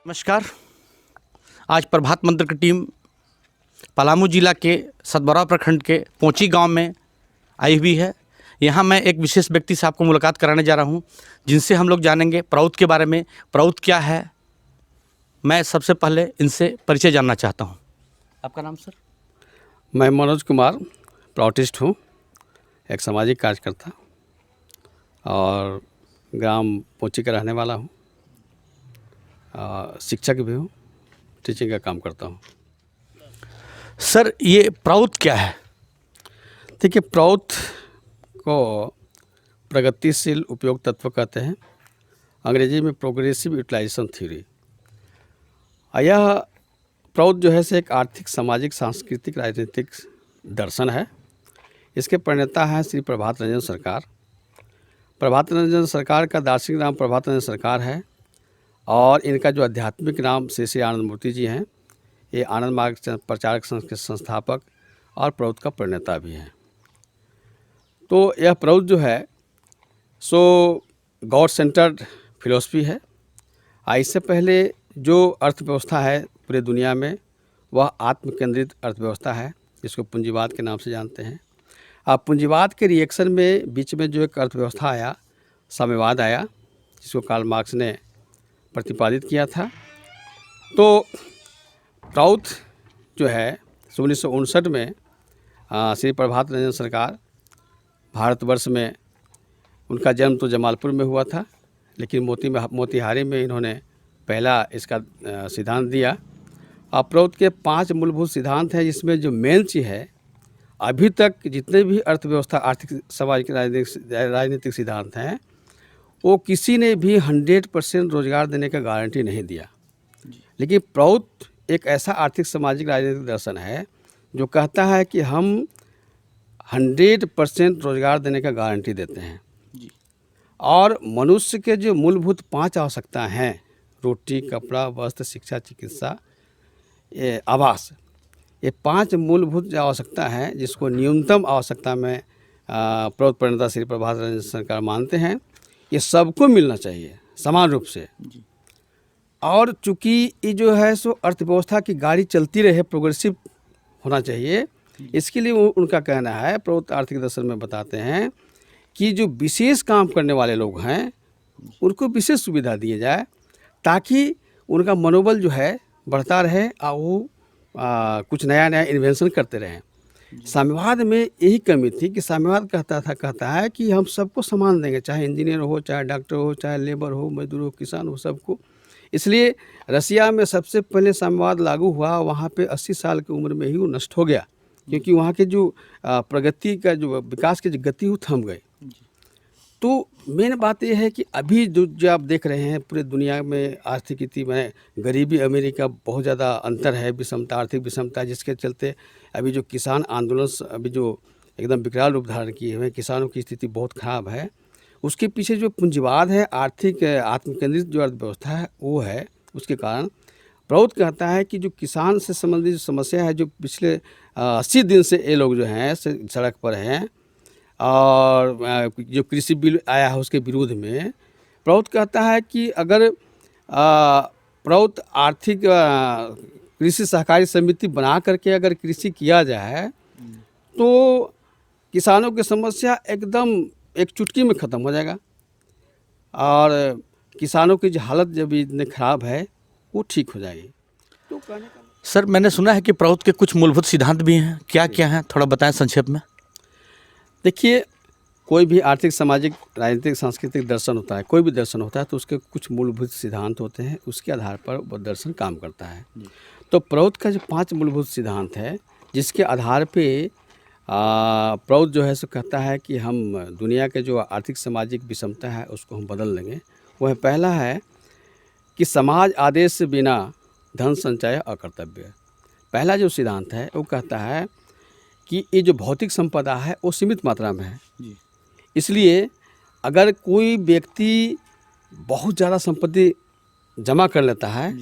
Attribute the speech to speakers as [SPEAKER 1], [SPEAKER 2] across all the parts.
[SPEAKER 1] नमस्कार। आज प्रभात मंत्र की टीम पलामू जिला के सतबरा प्रखंड के पोंची गांव में आई हुई है। यहाँ मैं एक विशेष व्यक्ति से आपको मुलाकात कराने जा रहा हूँ, जिनसे हम लोग जानेंगे प्रौत के बारे में। प्रौत क्या है, मैं सबसे पहले इनसे परिचय जानना चाहता हूँ। आपका नाम सर?
[SPEAKER 2] मैं मनोज कुमार प्लॉटिस्ट हूँ, एक सामाजिक कार्यकर्ता और ग्राम पोंची का रहने वाला हूँ। शिक्षक भी हूँ, टीचिंग का काम करता हूँ।
[SPEAKER 1] सर, ये प्रौत क्या है?
[SPEAKER 2] देखिए, प्रौत को प्रगतिशील उपयोग तत्व कहते हैं, अंग्रेजी में प्रोग्रेसिव यूटिलाइजेशन थ्योरी। यह प्रौत जो है से एक आर्थिक, सामाजिक, सांस्कृतिक, राजनीतिक दर्शन है। इसके प्रणेता हैं श्री प्रभात रंजन सरकार। प्रभात रंजन सरकार का दार्शनिक नाम प्रभात रंजन सरकार है और इनका जो आध्यात्मिक नाम श्री आनंद मूर्ति जी हैं। ये आनंद मार्ग प्रचारक संघ के संस्थापक और प्रौत का प्रणेता भी हैं। तो यह प्रौत जो है सो गॉड सेंटर्ड फिलॉसफी है। इससे पहले जो अर्थव्यवस्था है पूरे दुनिया में, वह आत्म केंद्रित अर्थव्यवस्था है, जिसको पूंजीवाद के नाम से जानते हैं। अब पूंजीवाद के रिएक्शन में बीच में जो एक अर्थव्यवस्था आया, साम्यवाद आया, जिसको कार्ल मार्क्स ने प्रतिपादित किया था। तो प्रौत जो है 1959 में श्री प्रभात रंजन सरकार, भारतवर्ष में उनका जन्म तो जमालपुर में हुआ था, लेकिन मोतिहारी में इन्होंने पहला इसका सिद्धांत दिया। अब प्रौत के 5 मूलभूत सिद्धांत हैं, जिसमें जो मेन चीज़ है, अभी तक जितने भी अर्थव्यवस्था, आर्थिक, सामाजिक, राजनीतिक सिद्धांत हैं, वो किसी ने भी 100% रोजगार देने का गारंटी नहीं दिया। लेकिन प्रौत एक ऐसा आर्थिक, सामाजिक, राजनीतिक दर्शन है जो कहता है कि हम 100% रोजगार देने का गारंटी देते हैं और मनुष्य के जो मूलभूत 5 आवश्यकता हैं, रोटी, कपड़ा, वस्त्र, शिक्षा, चिकित्सा, ये आवास, ये 5 मूलभूत जो आवश्यकता है, जिसको न्यूनतम आवश्यकता में प्रौत प्रणेता श्री प्रभात रंजन सरकार मानते हैं, ये सबको मिलना चाहिए समान रूप से। और चूँकि ये जो है सो अर्थव्यवस्था की गाड़ी चलती रहे, प्रोग्रेसिव होना चाहिए, इसके लिए उनका कहना है, प्रौत आर्थिक दर्शन में बताते हैं कि जो विशेष काम करने वाले लोग हैं उनको विशेष सुविधा दिए जाए, ताकि उनका मनोबल जो है बढ़ता रहे और वो कुछ नया नया इन्वेंशन करते रहें। साम्यवाद में यही कमी थी कि साम्यवाद कहता है कि हम सबको समान देंगे, चाहे इंजीनियर हो, चाहे डॉक्टर हो, चाहे लेबर हो, मजदूर हो, किसान हो, सबको। इसलिए रसिया में सबसे पहले साम्यवाद लागू हुआ, वहाँ पे 80 साल की उम्र में ही वो नष्ट हो गया, क्योंकि वहाँ के जो प्रगति का जो विकास की जो गति वो थम गई। तो मेन बात यह है कि अभी जो आप देख रहे हैं पूरे दुनिया में आर्थिक स्थिति में गरीबी अमीरी का बहुत ज़्यादा अंतर है, विषमता, आर्थिक विषमता, जिसके चलते अभी जो किसान आंदोलन अभी जो एकदम विकराल रूप धारण किए हुए, किसानों की स्थिति बहुत ख़राब है। उसके पीछे जो पूंजीवाद है, आर्थिक आत्मकेंद्रित जो अर्थव्यवस्था है, वो है। उसके कारण प्रौत कहता है कि जो किसान से संबंधित जो समस्या है, जो पिछले 80 दिन से ये लोग जो हैं सड़क पर हैं और जो कृषि बिल आया है उसके विरोध में, प्रौत कहता है कि अगर प्रौत आर्थिक कृषि सहकारी समिति बना करके अगर कृषि किया जाए तो किसानों की समस्या एकदम एक चुटकी में ख़त्म हो जाएगा और किसानों की जो हालत जब इतनी ख़राब है वो ठीक हो जाएगी। तो कहने का
[SPEAKER 1] सर, मैंने सुना है कि प्रौत के कुछ मूलभूत सिद्धांत भी हैं, क्या क्या हैं, थोड़ा बताएं संक्षेप में।
[SPEAKER 2] देखिए, कोई भी आर्थिक, सामाजिक, राजनीतिक, सांस्कृतिक दर्शन होता है, कोई भी दर्शन होता है, तो उसके कुछ मूलभूत सिद्धांत होते हैं, उसके आधार पर वो दर्शन काम करता है। तो प्रौत का जो 5 मूलभूत सिद्धांत है, जिसके आधार पे प्रौत जो है सो कहता है कि हम दुनिया के जो आर्थिक, सामाजिक विषमता है उसको हम बदल लेंगे। वह पहला है कि समाज आदेश से बिना धन संचय अकर्तव्य। पहला जो सिद्धांत है वो कहता है कि ये जो भौतिक संपदा है वो सीमित मात्रा में है जी। इसलिए अगर कोई व्यक्ति बहुत ज़्यादा संपत्ति जमा कर लेता है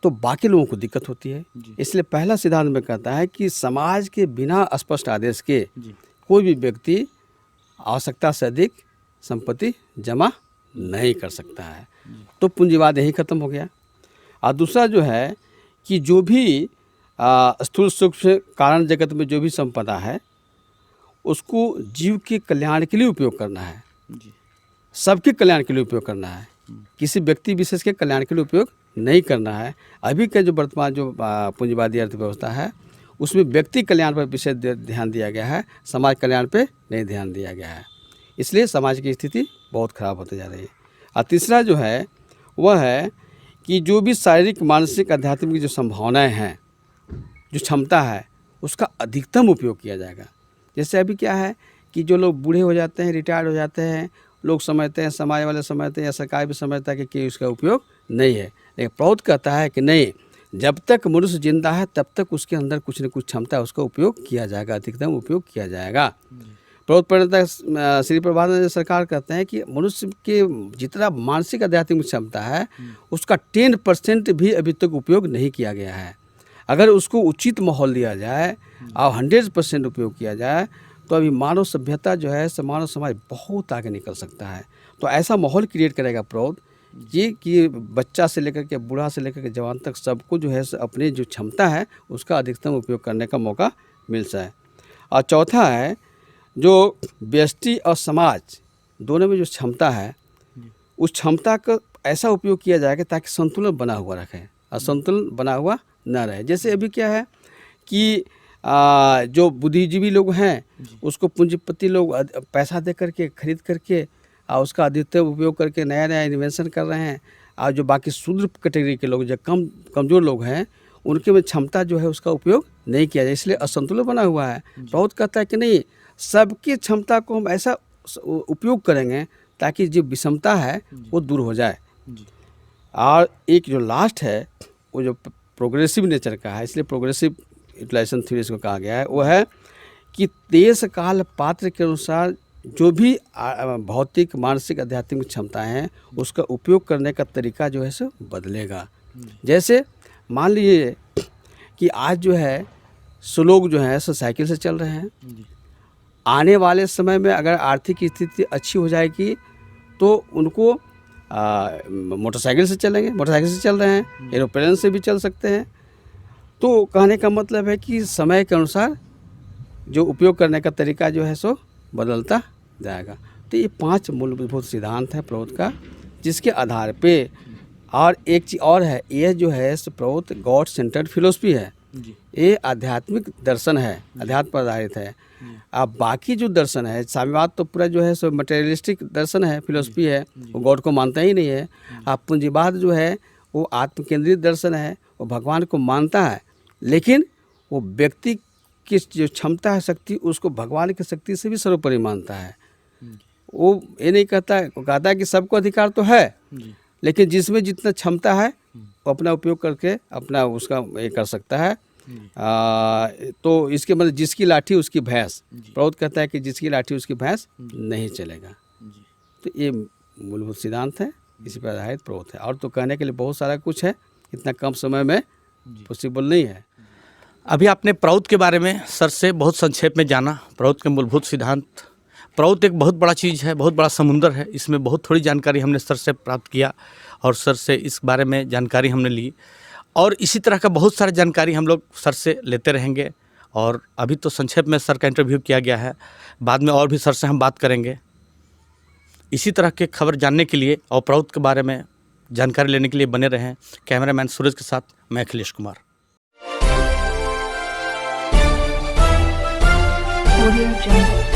[SPEAKER 2] तो बाकी लोगों को दिक्कत होती है। इसलिए पहला सिद्धांत में कहता है कि समाज के बिना स्पष्ट आदेश के कोई भी व्यक्ति आवश्यकता से अधिक संपत्ति जमा नहीं कर सकता है। तो पूंजीवाद यही खत्म हो गया। और दूसरा जो है कि जो भी स्थूल सूक्ष्म कारण जगत में जो भी संपदा है उसको जीव के कल्याण के लिए उपयोग करना है, सबके कल्याण के लिए उपयोग करना है, किसी व्यक्ति विशेष के कल्याण के लिए उपयोग नहीं करना है। अभी के जो वर्तमान जो पूंजीवादी अर्थव्यवस्था है उसमें व्यक्ति कल्याण पर विशेष ध्यान दिया गया है, समाज कल्याण पे नहीं ध्यान दिया गया है, इसलिए समाज की स्थिति बहुत ख़राब होती जा रही है। और तीसरा जो है वह है कि जो भी शारीरिक मानसिक आध्यात्मिक जो संभावनाएं हैं, जो क्षमता है, उसका अधिकतम उपयोग किया जाएगा। जैसे अभी क्या है कि जो लोग बूढ़े हो जाते हैं, रिटायर्ड हो जाते हैं, लोग समझते हैं, समाज वाले समझते हैं या सरकार भी समझता है कि उसका उपयोग नहीं है, लेकिन प्रौद्ध कहता है कि नहीं, जब तक मनुष्य जिंदा है तब तक उसके अंदर कुछ न कुछ क्षमता है, उसका उपयोग किया जाएगा, अधिकतम उपयोग किया जाएगा। प्रौद्ध प्रणेता श्री प्रभात सरकार कहते हैं कि मनुष्य के जितना मानसिक आध्यात्मिक क्षमता है उसका 10% भी अभी तक उपयोग नहीं किया गया है। अगर उसको उचित माहौल दिया जाए और 100% उपयोग किया जाए तो अभी मानव सभ्यता जो है, मानव समाज बहुत आगे निकल सकता है। तो ऐसा माहौल क्रिएट करेगा प्रौद्ध ये कि बच्चा से लेकर के बूढ़ा से लेकर के जवान तक सबको जो है अपनी जो क्षमता है उसका अधिकतम उपयोग करने का मौका मिल जाए। और चौथा है जो व्यष्टि और समाज दोनों में जो क्षमता है उस क्षमता का ऐसा उपयोग किया जाएगा ताकि संतुलन बना हुआ रखे और संतुलन बना हुआ न रहे। जैसे अभी क्या है कि जो बुद्धिजीवी लोग हैं उसको पूंजीपति लोग पैसा दे करके खरीद करके और उसका अधिकतम उपयोग करके नया नया इन्वेंशन कर रहे हैं। और जो बाकी शूद्र कैटेगरी के लोग जो कमज़ोर लोग हैं उनके में क्षमता जो है उसका उपयोग नहीं किया जाए, इसलिए असंतुलन बना हुआ है। बहुत कहता है कि नहीं, सबकी क्षमता को हम ऐसा उपयोग करेंगे ताकि जो विषमता है वो दूर हो जाए। और एक जो लास्ट है वो जो प्रोग्रेसिव नेचर का है, इसलिए प्रोग्रेसिव यूटिलाइजेशन थ्योरी इसको कहा गया है, वो है कि देश काल पात्र के अनुसार जो भी भौतिक मानसिक आध्यात्मिक क्षमताएं हैं उसका उपयोग करने का तरीका जो है सो बदलेगा। जैसे मान लीजिए कि आज जो है सो लोग जो है सो साइकिल से चल रहे हैं, आने वाले समय में अगर आर्थिक स्थिति अच्छी हो जाएगी तो उनको मोटरसाइकिल से चलेंगे, मोटरसाइकिल से चल रहे हैं, एरोप्लेन से भी चल सकते हैं। तो कहने का मतलब है कि समय के अनुसार जो उपयोग करने का तरीका जो है सो बदलता जाएगा। तो ये 5 मूलभूत सिद्धांत है प्रौद्ध का, जिसके आधार पे और एक चीज़ और है, ये जो है प्रौद्ध गॉड सेंटर्ड फिलोसफी है, ये आध्यात्मिक दर्शन है, अध्यात्म पर आधारित है। अब बाकी जो दर्शन है साम्यवाद तो पूरा जो है सो मटेरियलिस्टिक दर्शन है, फिलोसफी है, वो गॉड को मानता ही नहीं है। अब पूंजीवाद जो है वो आत्म केंद्रित दर्शन है, वो भगवान को मानता है लेकिन वो व्यक्ति की जो क्षमता है, शक्ति, उसको भगवान की शक्ति से भी सर्वोपरि मानता है। वो ये नहीं कहता है, वो कहता है कि सबको अधिकार तो है लेकिन जिसमें जितना क्षमता है वो अपना उपयोग करके अपना उसका ये कर सकता है। तो इसके मतलब जिसकी लाठी उसकी भैंस, प्रौद्ध कहता है कि जिसकी लाठी उसकी भैंस नहीं चलेगा। तो ये मूलभूत सिद्धांत है, इसी पर आधारित प्रौद्ध है। और तो कहने के लिए बहुत सारा कुछ है, इतना कम समय में पॉसिबल नहीं है।
[SPEAKER 1] अभी आपने प्रौद्ध के बारे में सर से बहुत संक्षेप में जाना, प्रौद्ध के मूलभूत सिद्धांत। प्रौद्ध एक बहुत बड़ा चीज़ है, बहुत बड़ा समुंदर है, इसमें बहुत थोड़ी जानकारी हमने सर से प्राप्त किया और सर से इस बारे में जानकारी हमने ली और इसी तरह का बहुत सारा जानकारी हम लोग सर से लेते रहेंगे। और अभी तो संक्षेप में सर का इंटरव्यू किया गया है, बाद में और भी सर से हम बात करेंगे। इसी तरह के खबर जानने के लिए और प्रौद्ध के बारे में जानकारी लेने के लिए बने रहें। कैमरामैन सूरज के साथ मैं अखिलेश कुमार।
[SPEAKER 3] Audio Jungle.